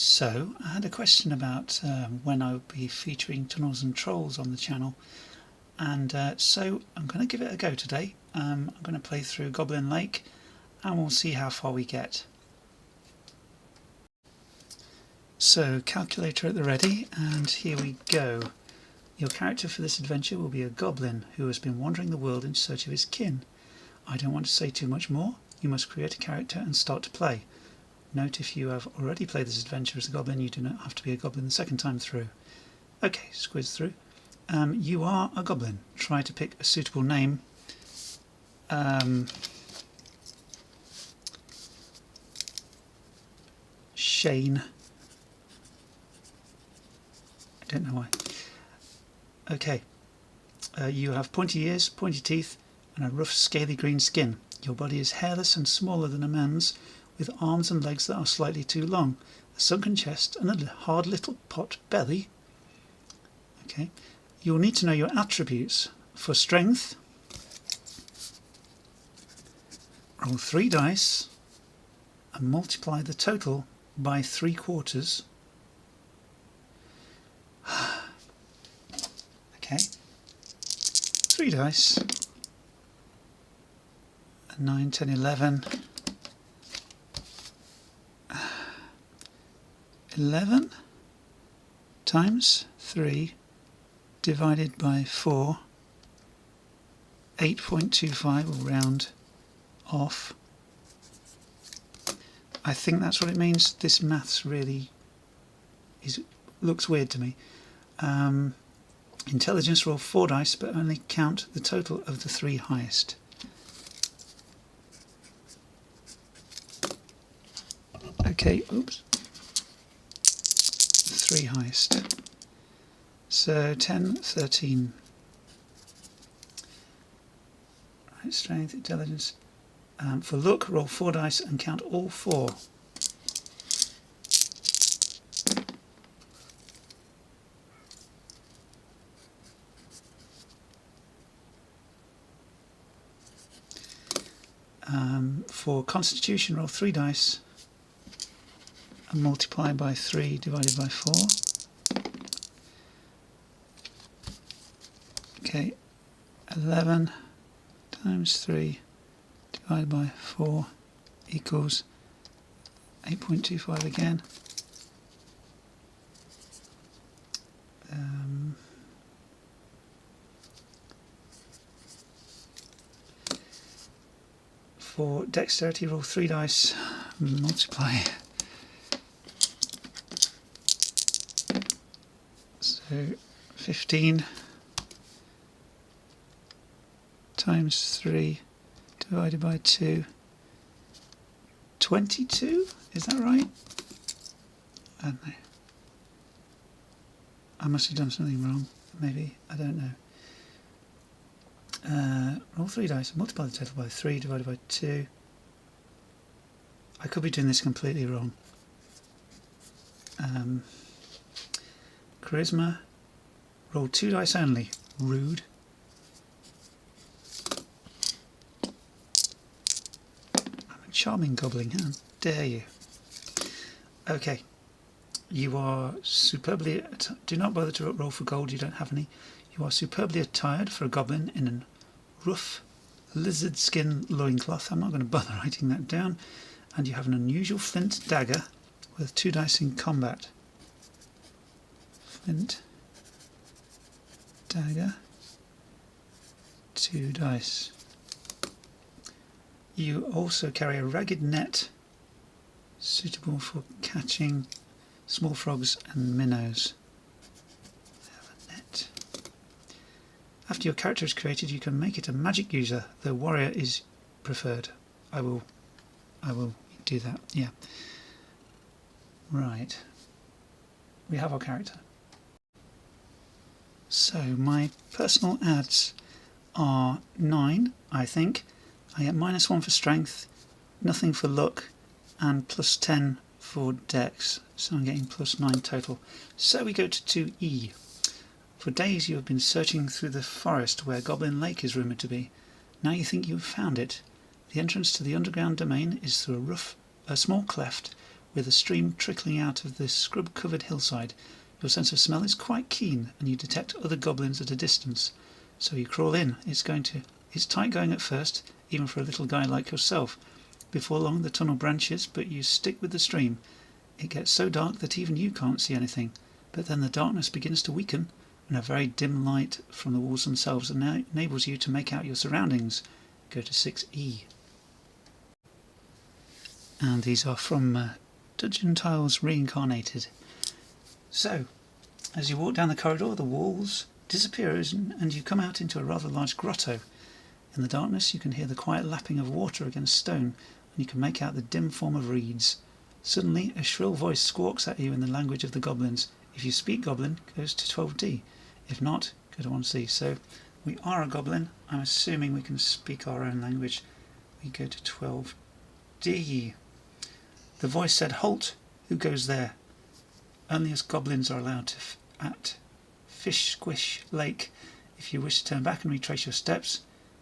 So, I had a question about when I would be featuring Tunnels and Trolls on the channel, and so I'm going to give it a go today. I'm going to play through Goblin Lake and we'll see how far we get. So, calculator at the ready, and here we go. Your character for this adventure will be a goblin who has been wandering the world in search of his kin. I don't want to say too much more. You must create a character and start to play. Note, if you have already played this adventure as a goblin, you do not have to be a goblin the second time through. Okay, squiz through. You are a goblin. Try to pick a suitable name. Shane. I don't know why. Okay. You have pointy ears, pointy teeth, and a rough, scaly green skin. Your body is hairless and smaller than a man's, with arms and legs that are slightly too long, a sunken chest and a hard little pot belly. Okay. You'll need to know your attributes. For strength, roll 3 dice and multiply the total by 3/4. Okay. 3 dice. 9, 10, 11. 11 times 3 divided by 4, 8.25, will round off. I think that's what it means. This maths really looks weird to me. Intelligence, roll 4 dice, but only count the total of the 3 highest. Okay, oops. 3 highest. So 10, 13. Right, strength, intelligence. For luck, roll 4 dice and count all 4. For constitution, roll 3 dice and multiply by 3 divided by 4. Okay, 11 times 3 divided by 4 equals 8.25 again. For dexterity, roll 3 dice, multiply. So 15 times 3 divided by 2, 22? Is that right? I don't know. I must have done something wrong. Maybe. I don't know. Roll 3 dice, multiply the total by 3 divided by 2. I could be doing this completely wrong. Charisma, roll 2 dice only. Rude. I'm a charming goblin, how dare you. Okay, you are superbly... Do not bother to roll for gold, you don't have any. You are superbly attired for a goblin in a rough lizard skin loincloth. I'm not going to bother writing that down. And you have an unusual flint dagger with 2 dice in combat. Flint dagger, 2 dice. You also carry a ragged net suitable for catching small frogs and minnows. Have a net. After your character is created, you can make it a magic user, though warrior is preferred. I will do that, yeah. Right. We have our character. So my personal adds are 9, I think. I get -1 for strength, nothing for luck, and +10 for dex. So I'm getting +9 total. So we go to 2E. For days you have been searching through the forest where Goblin Lake is rumoured to be. Now you think you have found it. The entrance to the underground domain is through a small cleft with a stream trickling out of the scrub-covered hillside. Your sense of smell is quite keen, and you detect other goblins at a distance. So you crawl in. It's tight going at first, even for a little guy like yourself. Before long the tunnel branches, but you stick with the stream. It gets so dark that even you can't see anything, but then the darkness begins to weaken, and a very dim light from the walls themselves enables you to make out your surroundings. Go to 6E. And these are from Dungeon Tiles Reincarnated. So, as you walk down the corridor, the walls disappear and you come out into a rather large grotto. In the darkness you can hear the quiet lapping of water against stone, and you can make out the dim form of reeds. Suddenly a shrill voice squawks at you in the language of the goblins. If you speak goblin, it goes to 12D. If not, go to 1C. So we are a goblin. I'm assuming we can speak our own language. We go to 12D. The voice said, "Halt! Who goes there?" Only us goblins are allowed at Fish Lake. If you wish to turn back and retrace your steps,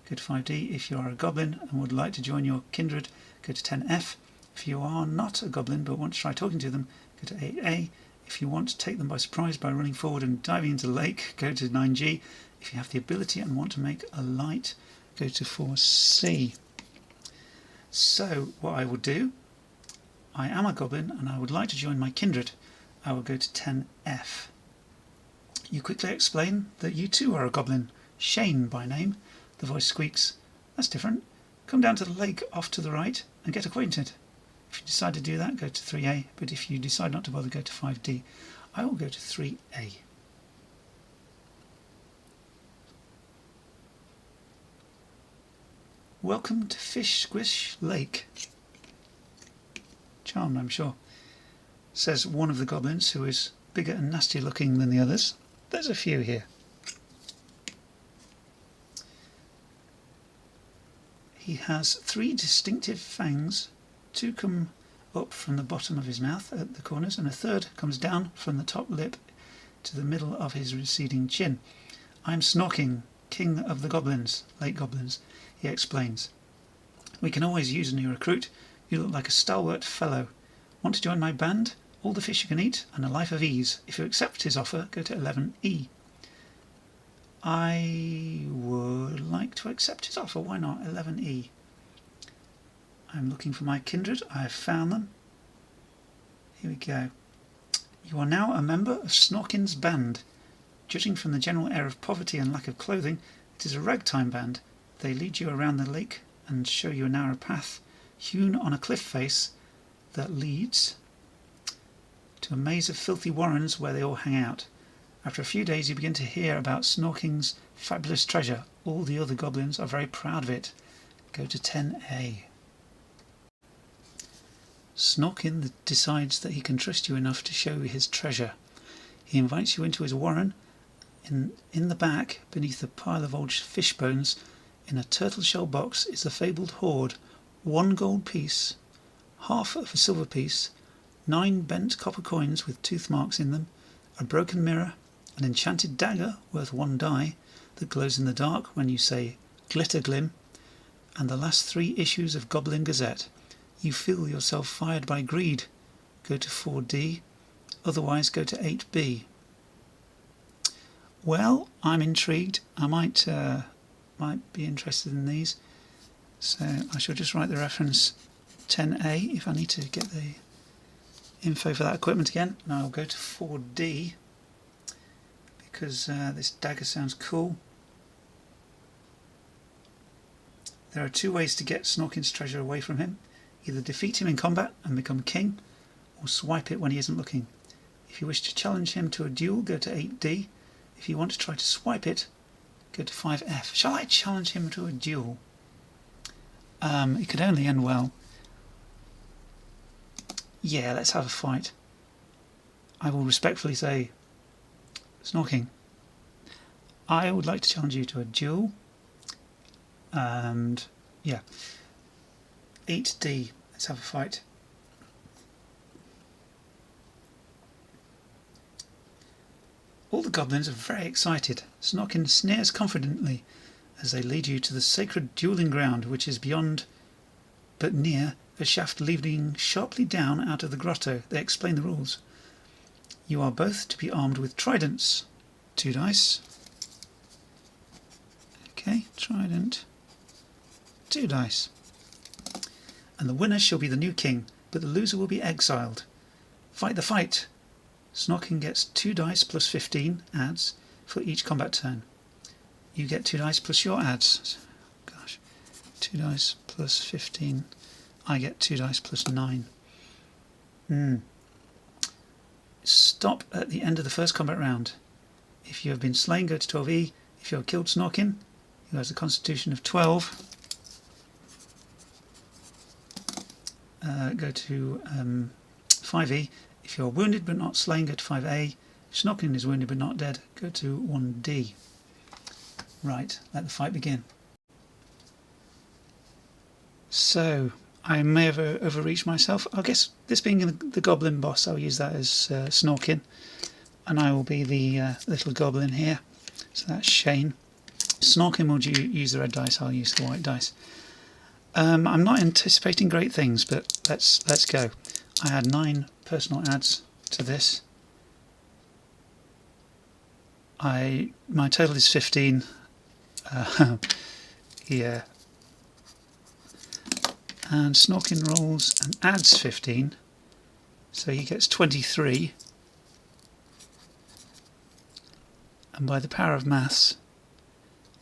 go to 5D. If you are a goblin and would like to join your kindred, go to 10F. If you are not a goblin but want to try talking to them, go to 8A. If you want to take them by surprise by running forward and diving into the lake, go to 9G. If you have the ability and want to make a light, go to 4C. So what I will do, I am a goblin and I would like to join my kindred. I will go to 10F. You quickly explain that you too are a goblin, Shane by name. The voice squeaks, "That's different. Come down to the lake off to the right and get acquainted." If you decide to do that, go to 3A, but if you decide not to bother, go to 5D. I will go to 3A. Welcome to Fish Lake. Charmed, I'm sure, says one of the goblins, who is bigger and nastier looking than the others. There's a few here. He has 3 distinctive fangs. 2 come up from the bottom of his mouth at the corners, and a third comes down from the top lip to the middle of his receding chin. "I'm Snorking, king of the goblins, lake goblins," he explains. "We can always use a new recruit. You look like a stalwart fellow. Want to join my band? All the fish you can eat, and a life of ease. If you accept his offer, go to 11E. I would like to accept his offer. Why not? 11E. I'm looking for my kindred. I have found them. Here we go. You are now a member of Snorkin's band. Judging from the general air of poverty and lack of clothing, it is a ragtime band. They lead you around the lake and show you a narrow path hewn on a cliff face that leads to a maze of filthy warrens where they all hang out. After a few days you begin to hear about Snorking's fabulous treasure. All the other goblins are very proud of it. Go to 10A. Snorkin decides that he can trust you enough to show you his treasure. He invites you into his warren. In the back, beneath a pile of old fish bones, in a turtle shell box, is the fabled hoard. 1 gold piece, half of a silver piece, 9 bent copper coins with tooth marks in them, a broken mirror, an enchanted dagger worth 1 die that glows in the dark when you say glitter glim, and the last 3 issues of Goblin Gazette. You feel yourself fired by greed. Go to 4D, otherwise go to 8B. Well, I'm intrigued. I might be interested in these. So I shall just write the reference 10A if I need to get the info for that equipment again. And I'll go to 4D because this dagger sounds cool. There are 2 ways to get Snorkin's treasure away from him. Either defeat him in combat and become king, or swipe it when he isn't looking. If you wish to challenge him to a duel, go to 8D. If you want to try to swipe it, go to 5F. Shall I challenge him to a duel? It could only end well. Yeah, let's have a fight. I will respectfully say, Snorking, I would like to challenge you to a duel. And yeah, 8D, let's have a fight. All the goblins are very excited. Snorkin sneers confidently as they lead you to the sacred duelling ground, which is beyond but near a shaft leading sharply down out of the grotto. They explain the rules. You are both to be armed with tridents. 2 dice. Okay, trident. 2 dice. And the winner shall be the new king, but the loser will be exiled. Fight the fight. Snorkin gets 2 dice plus 15 adds for each combat turn. You get 2 dice plus your adds. Gosh, 2 dice plus 15. I get 2 dice plus 9. Stop at the end of the first combat round. If you have been slain, go to 12E. If you have killed Snorkin, who has a constitution of 12, go to 5E. If you are wounded but not slain, go to 5A. If Snorkin is wounded but not dead, go to 1D. Right, let the fight begin. So, I may have overreached myself. I guess this being the goblin boss, I'll use that as Snorkin. And I will be the little goblin here. So that's Shane. Snorkin will use the red dice, I'll use the white dice. I'm not anticipating great things, but let's go. I had 9 personal adds to this. My total is 15. Yeah. And Snorkin rolls and adds 15, so he gets 23. And by the power of maths,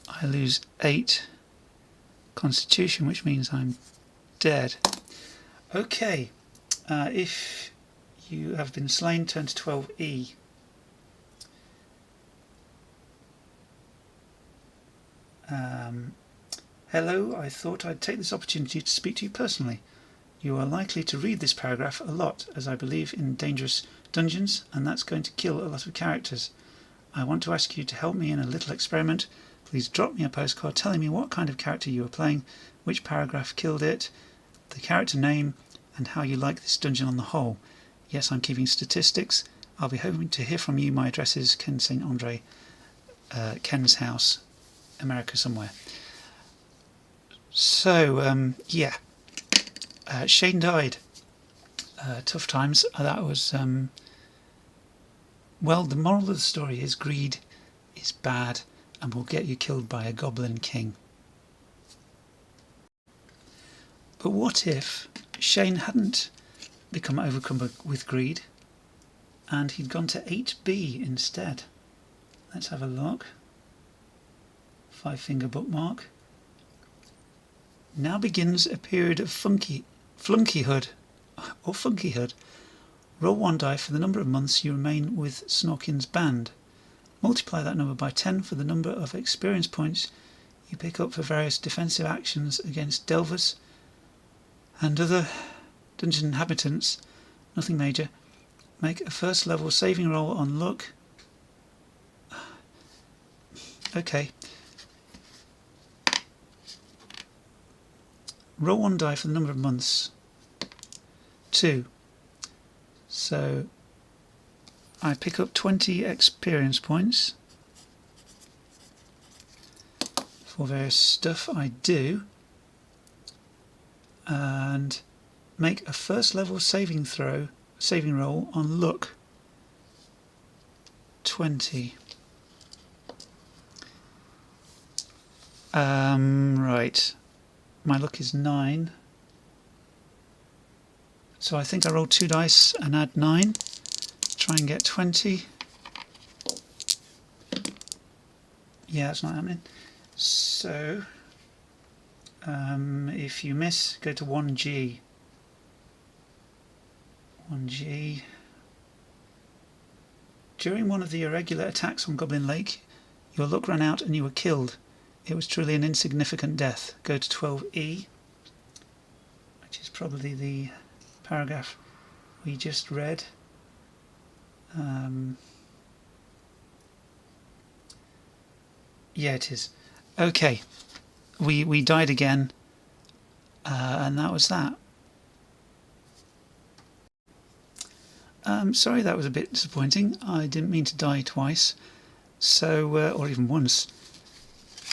I lose 8 constitution, which means I'm dead. Okay, if you have been slain, turn to 12E. Hello, I thought I'd take this opportunity to speak to you personally. You are likely to read this paragraph a lot, as I believe in dangerous dungeons, and that's going to kill a lot of characters. I want to ask you to help me in a little experiment. Please drop me a postcard telling me what kind of character you are playing, which paragraph killed it, the character name, and how you like this dungeon on the whole. Yes, I'm keeping statistics. I'll be hoping to hear from you. My address is Ken St. Andre, Ken's house, America somewhere. So, yeah, Shane died. Tough times. That was, well, the moral of the story is greed is bad and will get you killed by a goblin king. But what if Shane hadn't become overcome with greed and he'd gone to 8B instead? Let's have a look. 5-finger bookmark. Now begins a period of flunkyhood. Roll 1 die for the number of months you remain with Snorkin's band. Multiply that number by 10 for the number of experience points you pick up for various defensive actions against delvers and other dungeon inhabitants. Nothing major. Make a first level saving roll on luck. Okay. Roll 1 die for the number of months. 2. So I pick up 20 experience points for various stuff I do, and make a first level saving roll on luck. 20. Right. My luck is 9. So I think I roll 2 dice and add 9. Try and get 20. Yeah, it's not happening. So if you miss, go to 1G. 1G. During one of the irregular attacks on Goblin Lake, your luck ran out and you were killed. It was truly an insignificant death. Go to 12E, which is probably the paragraph we just read. Yeah, it is. Okay, we died again, and that was that. Sorry, that was a bit disappointing. I didn't mean to die twice, so or even once.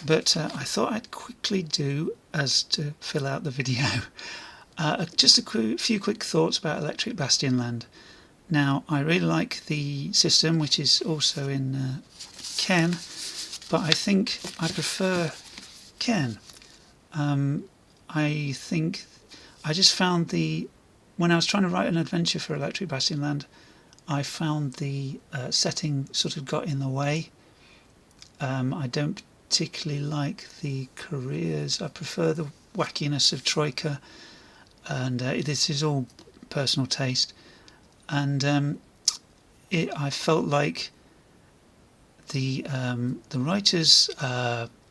But I thought I'd quickly do, as to fill out the video, Just a few quick thoughts about Electric Bastionland. Now, I really like the system, which is also in Ken, but I think I prefer Ken. I think I just found when I was trying to write an adventure for Electric Bastionland, I found the setting sort of got in the way. I don't particularly like the careers. I prefer the wackiness of Troika, and this is all personal taste. And I felt like the writer's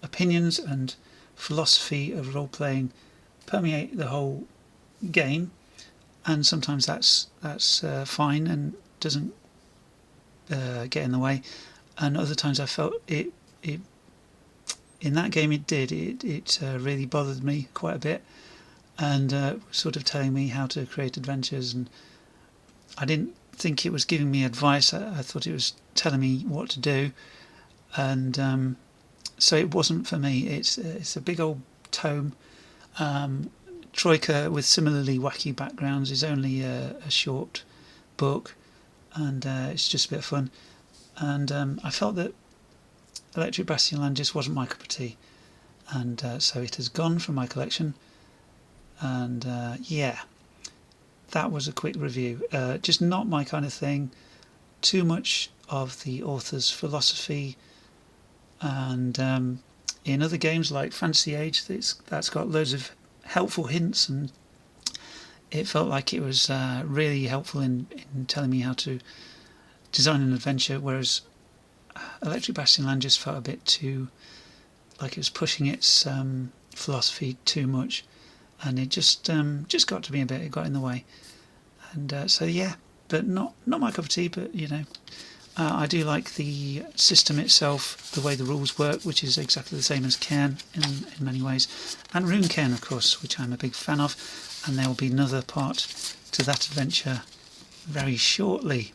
opinions and philosophy of role playing permeate the whole game, and sometimes that's fine and doesn't get in the way, and other times I felt it in that game it really bothered me quite a bit, and sort of telling me how to create adventures, and I didn't think it was giving me advice. I thought it was telling me what to do, and so it wasn't for me. It's a big old tome. Troika with similarly wacky backgrounds is only a short book, and it's just a bit of fun, and I felt that Electric Bastionland just wasn't my cup of tea, and so it has gone from my collection, and yeah, that was a quick review. Just not my kind of thing. Too much of the author's philosophy, and in other games like Fantasy Age, that's got loads of helpful hints, and it felt like it was really helpful in telling me how to design an adventure, whereas Electric Bastionland just felt a bit too like it was pushing its philosophy too much, and it just got to me a bit. It got in the way, and so yeah, but not my cup of tea. But you know, I do like the system itself, the way the rules work, which is exactly the same as Cairn in many ways, and Rune Cairn, of course, which I'm a big fan of, and there will be another part to that adventure very shortly.